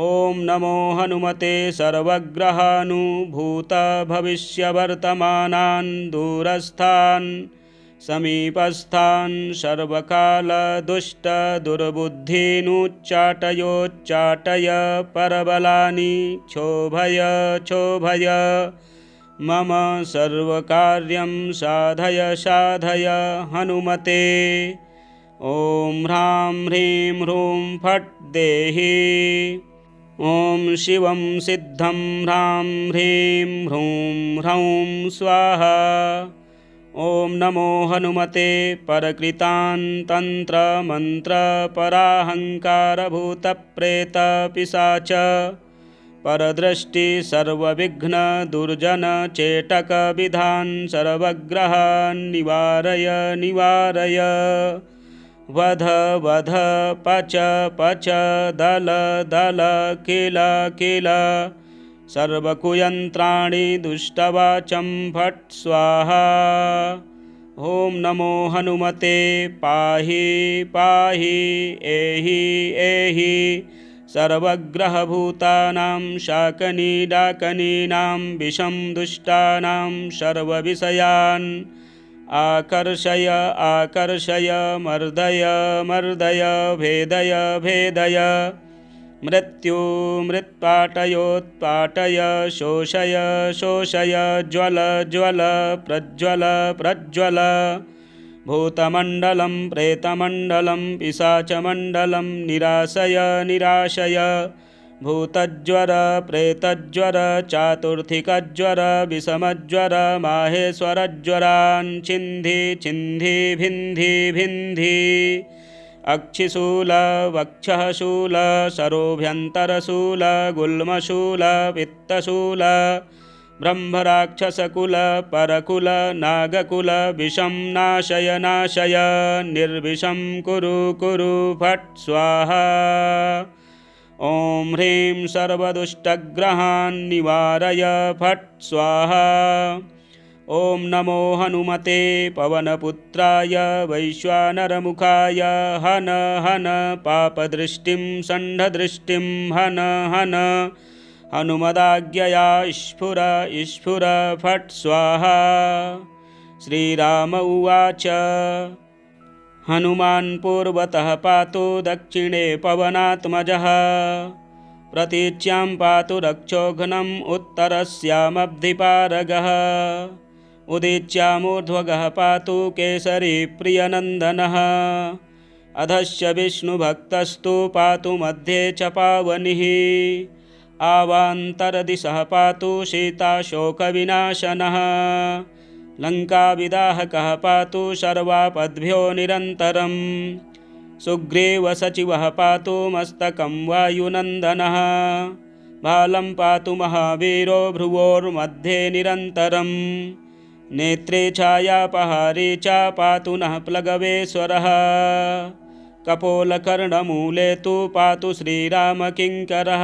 ॐ नमो हनुमते सर्वग्रहानुभूतभविष्यवर्तमानान् दूरस्थान् समीपस्थान् सर्वकालदुष्टदुर्बुद्धीनुच्चाटयोच्चाटय परबलानि क्षोभय क्षोभय मम सर्वकार्यं साधय साधय हनुमते। ॐ ह्रां ह्रीं ह्रूं फट् देहि। ॐ शिवं सिद्धं ह्रां ह्रीं ह्रूं ह्रौं स्वाहा। ॐ नमो हनुमते परकृतान् तन्त्रमन्त्रपराहङ्कारभूतप्रेतपिशाच परदृष्टि सर्वविघ्नदुर्जनचेटकविधान् सर्वग्रहान् निवारय निवारय। वध वध पच पच दल दल किल किल सर्वकुयन्त्राणि दुष्टवाचं फट् स्वाहा। ॐ नमो हनुमते पाहि पाहि एहि एहि सर्वग्रहभूतानां शाकनीडाकनीनां विषं दुष्टानां सर्वविषयान् आकर्षय आकर्षय मर्दय मर्दय भेदय भेदय मृत्यु मृत्पाटयोत्पाटय शोषय शोषय ज्वल ज्वल प्रज्वल प्रज्वल भूतमण्डलं प्रेतमण्डलं पिशाचमण्डलं निराशय निराशय भूतज्वर प्रेतज्वर चातुर्थिकज्वर विषमज्वर माहेश्वरज्वरान् छिन्धि छिन्धि भिन्धि भिन्धि अक्षिशूल वक्षः शूल सरोभ्यन्तरशूल गुल्मशूल पित्तशूल ब्रह्मराक्षसकुल परकुल नागकुल विषं नाशय नाशय निर्विषं कुरु कुरु फट् स्वाहा। ॐ ह्रीं सर्वदुष्टग्रहान् निवारय फट् स्वाहा। ॐ नमो हनुमते पवनपुत्राय वैश्वानरमुखाय हन हन पापदृष्टिं षण्ढदृष्टिं हन हन हनुमदाज्ञया स्फुर स्फुर फट् स्वाहा। श्रीराम उवाच हनुमान् पूर्वतः पातु दक्षिणे पवनात्मजः प्रतीच्यां पातु रक्षोघ्नम् उत्तरस्यामब्धिपारगः उदीच्यामूर्ध्वगः पातु केसरी प्रियनन्दनः अधश्च विष्णुभक्तस्तु पातु मध्ये च पावनिः आवान्तरदिशः पातु सीताशोकविनाशनः लङ्काविदाहकः पातु सर्वापद्भ्यो निरन्तरम् सुग्रीवसचिवः पातु मस्तकं वायुनन्दनः भालं पातु महावीरो भ्रुवोर्मध्ये निरन्तरम् नेत्रे छायापहारे च पातु नः प्लगवेश्वरः कपोलकर्णमूले तु पातु श्रीरामकिङ्करः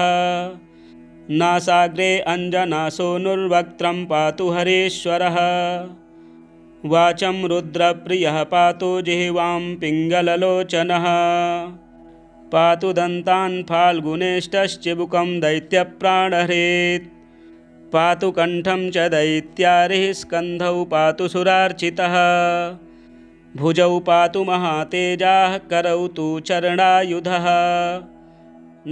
नासाग्रे अञ्जनासूनुर्वक्त्रं पातु हरीश्वरः वाचं रुद्रप्रियः पातु जिह्वां पिङ्गललोचनः पातु दन्तान् फाल्गुनेष्टश्चिबुकं दैत्यप्राणहरेत् पातु कण्ठं च दैत्यारिः स्कन्धौ पातु सुरार्चितः भुजौ पातु महातेजाः करौ तु चरणायुधः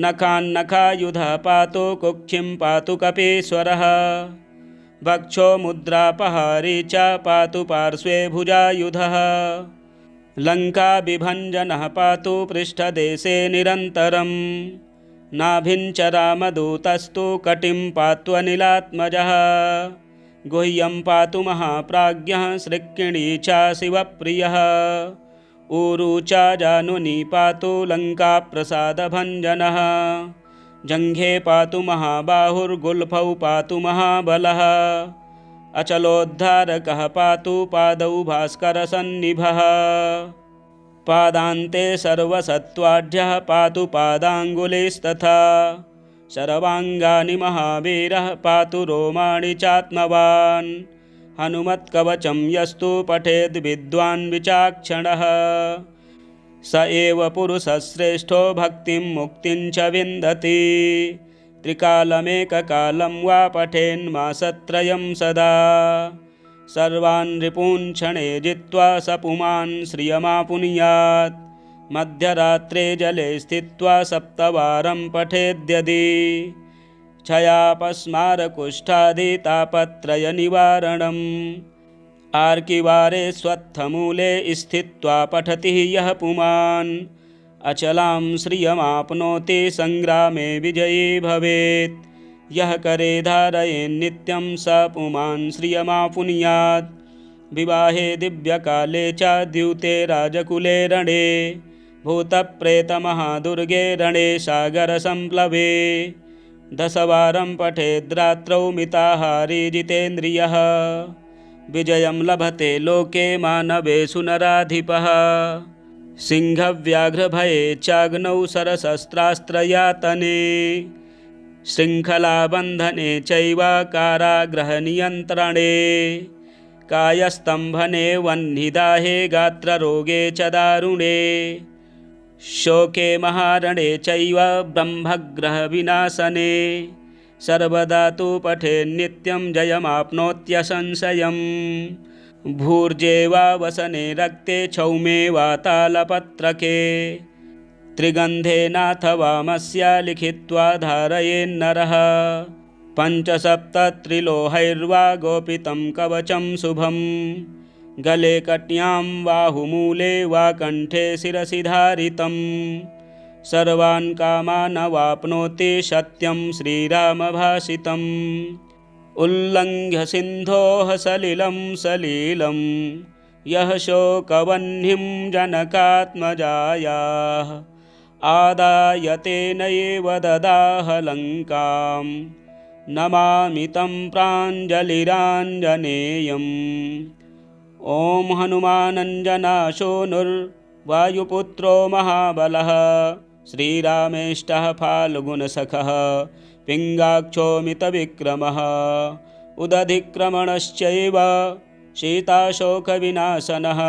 नखान्नखायुधः पातु कुक्षिं पातु कपीश्वरः वक्षो मुद्रापहारी च पातु पार्श्वे भुजायुधः लङ्काविभञ्जनः पातु पृष्ठदेशे निरन्तरम् नाभिं च रामदूतस्तु कटिं पात्वनिलात्मजः गुह्यं पातु महाप्राज्ञः सृक्किणी च शिवप्रियः ऊरू च जानुनी पातु लङ्काप्रसादभञ्जनः जङ्घे पातु महाबाहुर्गुल्फौ पातु महाबलः अचलोद्धारकः पातु पादौ भास्करसन्निभः पादान्ते सर्वसत्त्वाढ्यः पातु पादाङ्गुलीस्तथा सर्वाङ्गानि महावीरः पातु रोमाणि चात्मवान् हनुमत्कवचं यस्तु पठेद् विद्वान् विचाक्षणः स एव पुरुषश्रेष्ठो भक्तिं मुक्तिं च विन्दति त्रिकालमेककालं वा पठेन्मासत्रयं सदा सर्वान् रिपून् क्षणे जित्वा स पुमान् श्रियमापुनुयात् मध्यरात्रे जले स्थित्वा सप्तवारं पठेद्यदि क्षयापस्मारकुष्ठादितापत्रयनिवारणम् आर्किवारे स्वत्थमूले स्थित्वा पठति यः पुमान् अचलां श्रियमाप्नोति संग्रामे विजयी भवेत् यः करे धारयेन्नित्यं स पुमान् श्रियमापुनुयात् विवाहे दिव्यकाले च द्यूते राजकुले रणे भूतप्रेतमहादुर्गे रणे सागरसम्प्लवे दशवारं पठेद्रात्रौ मिताहारी जितेन्द्रियः विजयं लभते लोके मानवेषु नराधिपः सिंहव्याघ्रभये चाग्नौ सरशस्त्रास्त्रयातने शृङ्खलाबन्धने चैव कारागृहनियन्त्रणे कायस्तम्भने वह्निदाहे गात्ररोगे च दारुणे शोके महारणे चैव ब्रह्मग्रहविनाशने सर्वदा तु पठेन्नित्यं जयमाप्नोत्यसंशयम् भूर्जेवावसने रक्ते क्षौमे वातालपत्रके त्रिगन्धेनाथवामस्य लिखित्वा धारयेन्नरः पञ्चसप्तत्रिलोहैर्वा गोपितं कवचं शुभं गले कट्यां बाहुमूले वा कण्ठे शिरसि धारितं सर्वान् कामान् वाप्नोति सत्यं श्रीरामभाषितम् उल्लङ्घ्य सिन्धोः सलिलं सलीलं यः शोकवह्निं जनकात्मजायाः आदाय तेनैव ददाह लङ्कां नमामि तं प्राञ्जलिराञ्जनेयम्। ॐ हनुमानञ्जनाशोनुर्वायुपुत्रो महाबलः श्रीरामेष्टः फाल्गुनसखः पिङ्गाक्षोमितविक्रमः उदधिक्रमणश्चैव सीताशोकविनाशनः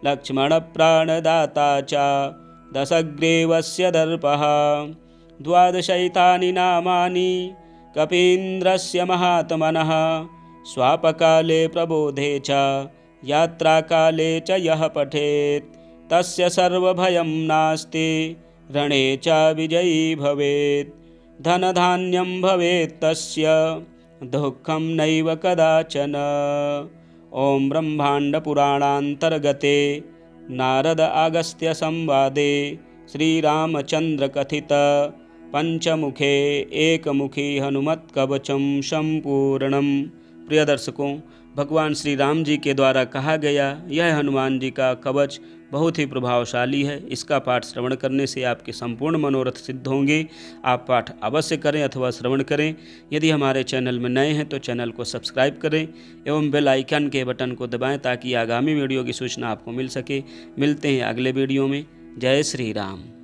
लक्ष्मणप्राणदाता च दशग्रीवस्य दर्पः। द्वादशैतानि नामानि कपीन्द्रस्य महात्मनः स्वापकाले प्रबोधे च यात्राकाले च यः पठेत् तस्य सर्वभयं नास्ति रणे च विजयी भवेत्। धनधान्यं भवेत् तस्य दुःखं नैव कदाचन। ॐ ब्रह्माण्डपुराणान्तर्गते नारद अगस्त्य संवादे श्रीरामचन्द्रकथित पंचमुखे एकमुखी हनुमत्कवचम संपूर्णम। प्रिय दर्शकों, भगवान श्री राम जी के द्वारा कहा गया यह हनुमान जी का कवच बहुत ही प्रभावशाली है। इसका पाठ श्रवण करने से आपके संपूर्ण मनोरथ सिद्ध होंगे। आप पाठ अवश्य करें अथवा श्रवण करें। यदि हमारे चैनल में नए हैं तो चैनल को सब्सक्राइब करें एवं बेल आइकन के बटन को दबाएं ताकि आगामी वीडियो की सूचना आपको मिल सके। मिलते हैं अगले वीडियो में। जय श्री राम।